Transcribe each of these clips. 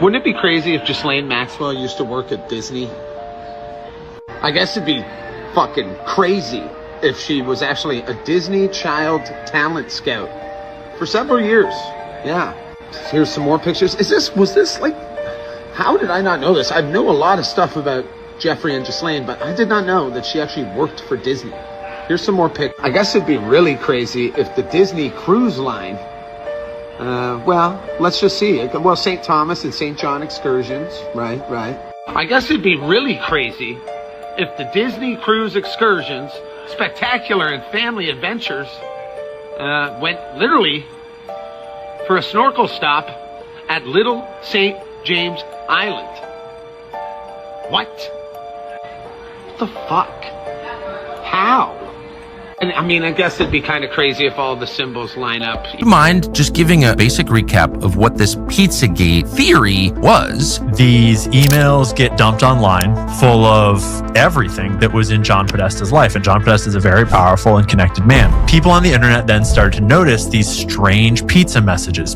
Wouldn't it be crazy if Ghislaine Maxwell used to work at Disney? I guess it'd be fucking crazy if she was actually a Disney child talent scout for several years. Yeah. Here's some more pictures. Was this like, how did I not know this? I know a lot of stuff about Jeffrey and Ghislaine, but I did not know that she actually worked for Disney. Here's some more pics. I guess it'd be really crazy if the Disney Cruise Line, well, let's just see. Well, St. Thomas and St. John excursions, right. I guess it'd be really crazy if the Disney Cruise Excursions, Spectacular and Family Adventures, went literally for a snorkel stop at Little St. James Island. What the fuck? How? And I mean, I guess it'd be kind of crazy if all the symbols line up. Do you mind just giving a basic recap of what this Pizzagate theory was? These emails get dumped online full of everything that was in John Podesta's life. And John Podesta is a very powerful and connected man. People on the internet then started to notice these strange pizza messages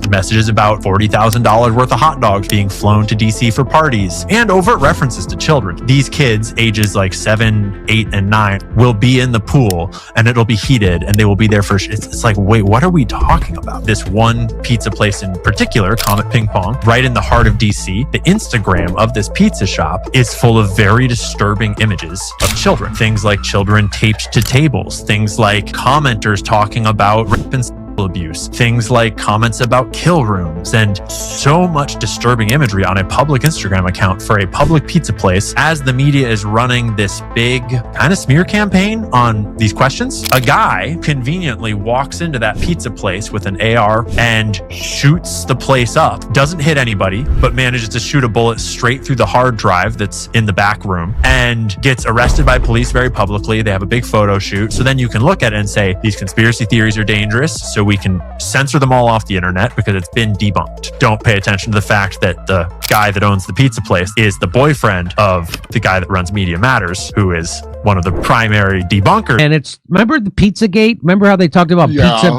about $40,000 worth of hot dogs being flown to DC for parties, and overt references to children. These kids, ages like 7, 8, and 9, will be in the pool, and it'll be heated, and they will be there for it's like, wait, what are we talking about? This one pizza place in particular, Comet Ping Pong, right in the heart of DC, the Instagram of this pizza shop is full of very disturbing images of children. Things like children taped to tables, things like commenters talking about rape and abuse, things like comments about kill rooms, and so much disturbing imagery on a public Instagram account for a public pizza place. As the media is running this big kind of smear campaign on these questions, a guy conveniently walks into that pizza place with an AR and shoots the place up. Doesn't hit anybody, but manages to shoot a bullet straight through the hard drive that's in the back room, and gets arrested by police very publicly. They have a big photo shoot. So then you can look at it and say, these conspiracy theories are dangerous, so we can censor them all off the internet because it's been debunked. Don't pay attention to the fact that the guy that owns the pizza place is the boyfriend of the guy that runs Media Matters, who is one of the primary debunkers. And it's, remember the Pizzagate? Remember how they talked about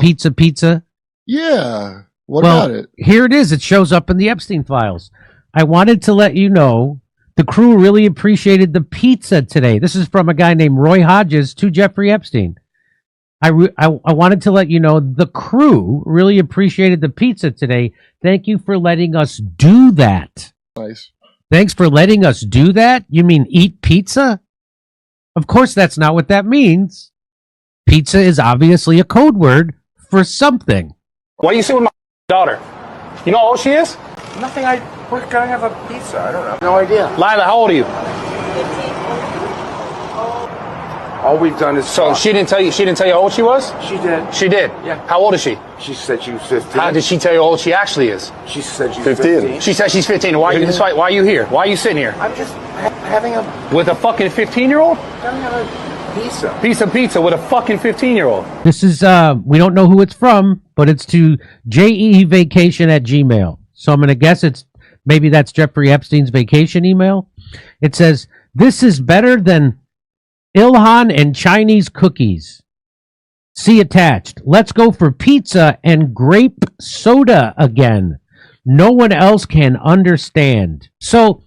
pizza? Yeah. What about it? Here it is. It shows up in the Epstein files. I wanted to let you know the crew really appreciated the pizza today. This is from a guy named Roy Hodges to Jeffrey Epstein. I wanted to let you know the crew really appreciated the pizza today. Thank you for letting us do that. Nice. Thanks for letting us do that? You mean eat pizza? Of course, that's not what that means. Pizza is obviously a code word for something. Why are you sitting with my daughter? You know how old she is? Nothing. We're gonna have a pizza. I don't know. No idea. Lila, how old are you? All we've done is So she didn't tell you how old she was? She did. She did? Yeah. How old is she? She said she was 15. How did she tell you how old she actually is? She said she was 15. She said she's 15. Why are you here? Why are you sitting here? I'm just having a With a fucking 15-year-old? Piece of pizza with a fucking 15-year-old. This is, we don't know who it's from, but it's to jeevacation@gmail. So I'm going to guess maybe that's Jeffrey Epstein's vacation email. It says, this is better than Ilhan and Chinese cookies. See attached. Let's go for pizza and grape soda again. No one else can understand. So,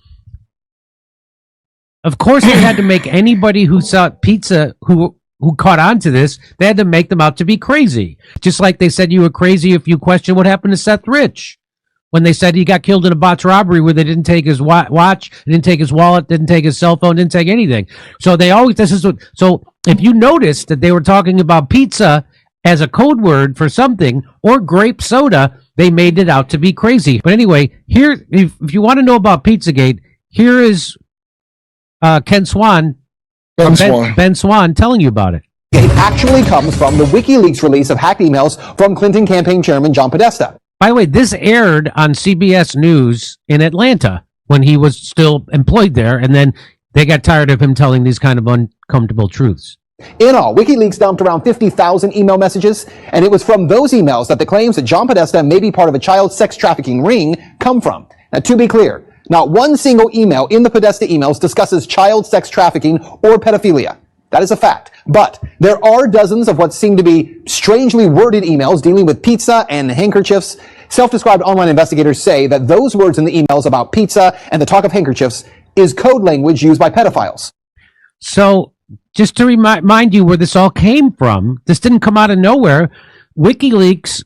of course, they had to make anybody who saw pizza who caught on to this, they had to make them out to be crazy. Just like they said you were crazy if you question what happened to Seth Rich. When they said he got killed in a botched robbery where they didn't take his watch, didn't take his wallet, didn't take his cell phone, didn't take anything. So so if you noticed that they were talking about pizza as a code word for something, or grape soda, they made it out to be crazy. But anyway, here, if you want to know about Pizzagate, here is Ben Swan telling you about it. It actually comes from the WikiLeaks release of hacked emails from Clinton campaign chairman John Podesta. By the way, this aired on CBS News in Atlanta when he was still employed there, and then they got tired of him telling these kind of uncomfortable truths. In all, WikiLeaks dumped around 50,000 email messages, and it was from those emails that the claims that John Podesta may be part of a child sex trafficking ring come from. Now, to be clear, not one single email in the Podesta emails discusses child sex trafficking or pedophilia. That is a fact. But there are dozens of what seem to be strangely worded emails dealing with pizza and handkerchiefs. Self-described online investigators say that those words in the emails about pizza and the talk of handkerchiefs is code language used by pedophiles. So, just to remind you where this all came from, this didn't come out of nowhere. WikiLeaks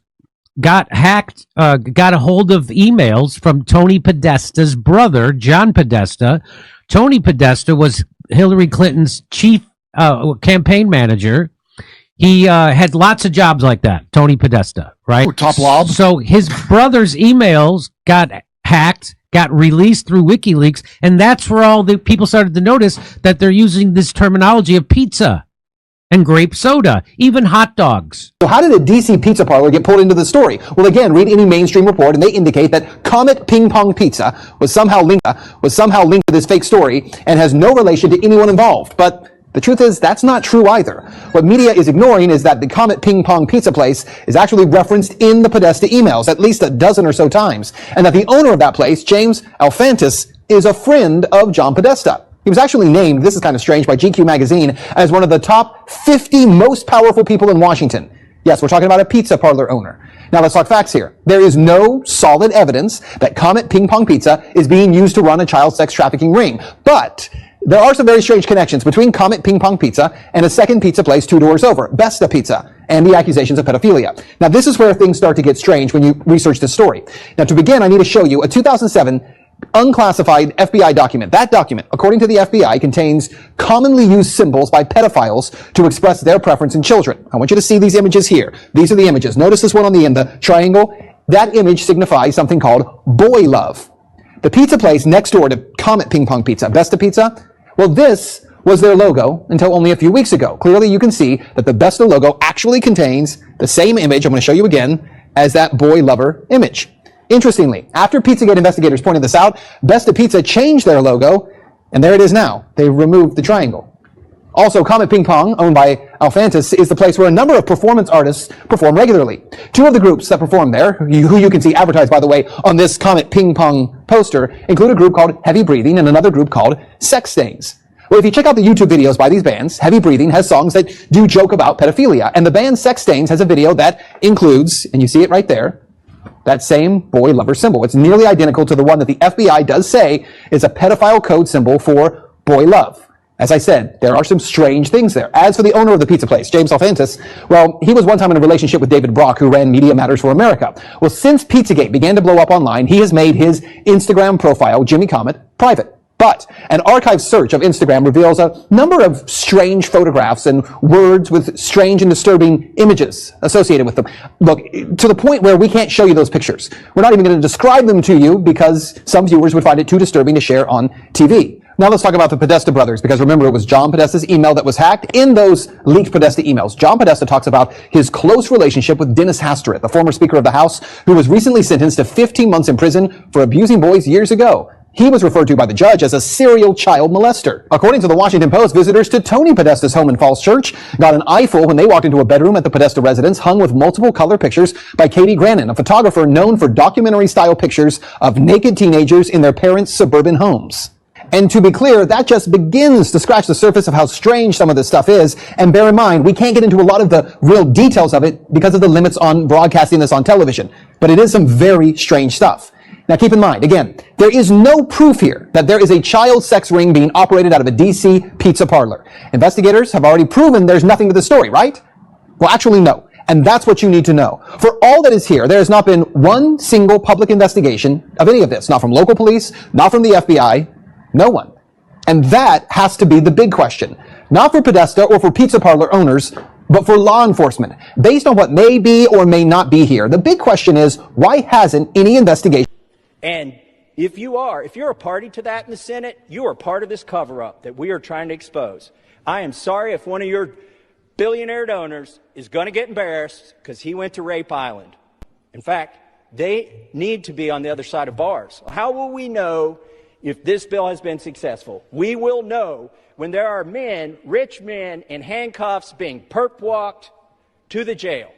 got hacked, got a hold of emails from Tony Podesta's brother, John Podesta. Tony Podesta was Hillary Clinton's chief campaign manager. He had lots of jobs like that, Tony Podesta, right? Oh, top lob. So his brother's emails got hacked, got released through WikiLeaks, and that's where all the people started to notice that they're using this terminology of pizza and grape soda, even hot dogs. So how did a DC pizza parlor get pulled into the story? Well, again, read any mainstream report and they indicate that Comet Ping Pong Pizza was somehow linked to this fake story and has no relation to anyone involved. But the truth is, that's not true either. What media is ignoring is that the Comet Ping Pong Pizza place is actually referenced in the Podesta emails at least a dozen or so times, and that the owner of that place, James Alphantis, is a friend of John Podesta. He was actually named, this is kind of strange, by GQ magazine as one of the top 50 most powerful people in Washington. Yes, we're talking about a pizza parlor owner. Now let's talk facts here. There is no solid evidence that Comet Ping Pong Pizza is being used to run a child sex trafficking ring. But there are some very strange connections between Comet Ping Pong Pizza and a second pizza place 2 doors over, Besta Pizza, and the accusations of pedophilia. Now this is where things start to get strange when you research this story. Now to begin, I need to show you a 2007 unclassified FBI document. That document, according to the FBI, contains commonly used symbols by pedophiles to express their preference in children. I want you to see these images here. These are the images. Notice this one on the end, the triangle. That image signifies something called boy love. The pizza place next door to Comet Ping Pong Pizza, Besta Pizza, well, this was their logo until only a few weeks ago. Clearly, you can see that the Besta logo actually contains the same image, I'm going to show you again, as that boy lover image. Interestingly, after Pizzagate investigators pointed this out, Besta Pizza changed their logo, and there it is now. They removed the triangle. Also, Comet Ping Pong, owned by Alphantis, is the place where a number of performance artists perform regularly. 2 of the groups that perform there, who you can see advertised, by the way, on this Comet Ping Pong poster, include a group called Heavy Breathing and another group called Sex Stains. Well, if you check out the YouTube videos by these bands, Heavy Breathing has songs that do joke about pedophilia, and the band Sex Stains has a video that includes, and you see it right there, that same boy lover symbol. It's nearly identical to the one that the FBI does say is a pedophile code symbol for boy love. As I said, there are some strange things there. As for the owner of the pizza place, James Alphantis, well, he was one time in a relationship with David Brock, who ran Media Matters for America. Well, since Pizzagate began to blow up online, he has made his Instagram profile, Jimmy Comet, private. But an archive search of Instagram reveals a number of strange photographs and words with strange and disturbing images associated with them. Look, to the point where we can't show you those pictures. We're not even going to describe them to you because some viewers would find it too disturbing to share on TV. Now let's talk about the Podesta brothers, because remember, it was John Podesta's email that was hacked. In those leaked Podesta emails, John Podesta talks about his close relationship with Dennis Hastert, the former Speaker of the House, who was recently sentenced to 15 months in prison for abusing boys years ago. He was referred to by the judge as a serial child molester. According to the Washington Post, visitors to Tony Podesta's home in Falls Church got an eyeful when they walked into a bedroom at the Podesta residence hung with multiple color pictures by Katie Grannon, a photographer known for documentary-style pictures of naked teenagers in their parents' suburban homes. And to be clear, that just begins to scratch the surface of how strange some of this stuff is. And bear in mind, we can't get into a lot of the real details of it because of the limits on broadcasting this on television. But it is some very strange stuff. Now keep in mind, again, there is no proof here that there is a child sex ring being operated out of a DC pizza parlor. Investigators have already proven there's nothing to the story, right? Well, actually, no. And that's what you need to know. For all that is here, there has not been one single public investigation of any of this. Not from local police, not from the FBI, no one. And that has to be the big question. Not for Podesta or for pizza parlor owners, but for law enforcement. Based on what may be or may not be here, the big question is, why hasn't any investigation? And if you're a party to that in the Senate, you are part of this cover-up that we are trying to expose. I am sorry if one of your billionaire donors is going to get embarrassed because he went to Rape Island. In fact, they need to be on the other side of bars. How will we know if this bill has been successful? We will know when there are men, rich men, in handcuffs being perp-walked to the jail.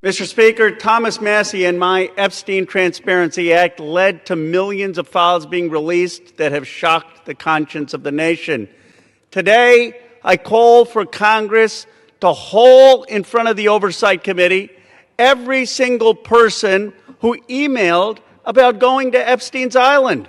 Mr. Speaker, Thomas Massie and my Epstein Transparency Act led to millions of files being released that have shocked the conscience of the nation. Today, I call for Congress to hold in front of the Oversight Committee every single person who emailed about going to Epstein's Island.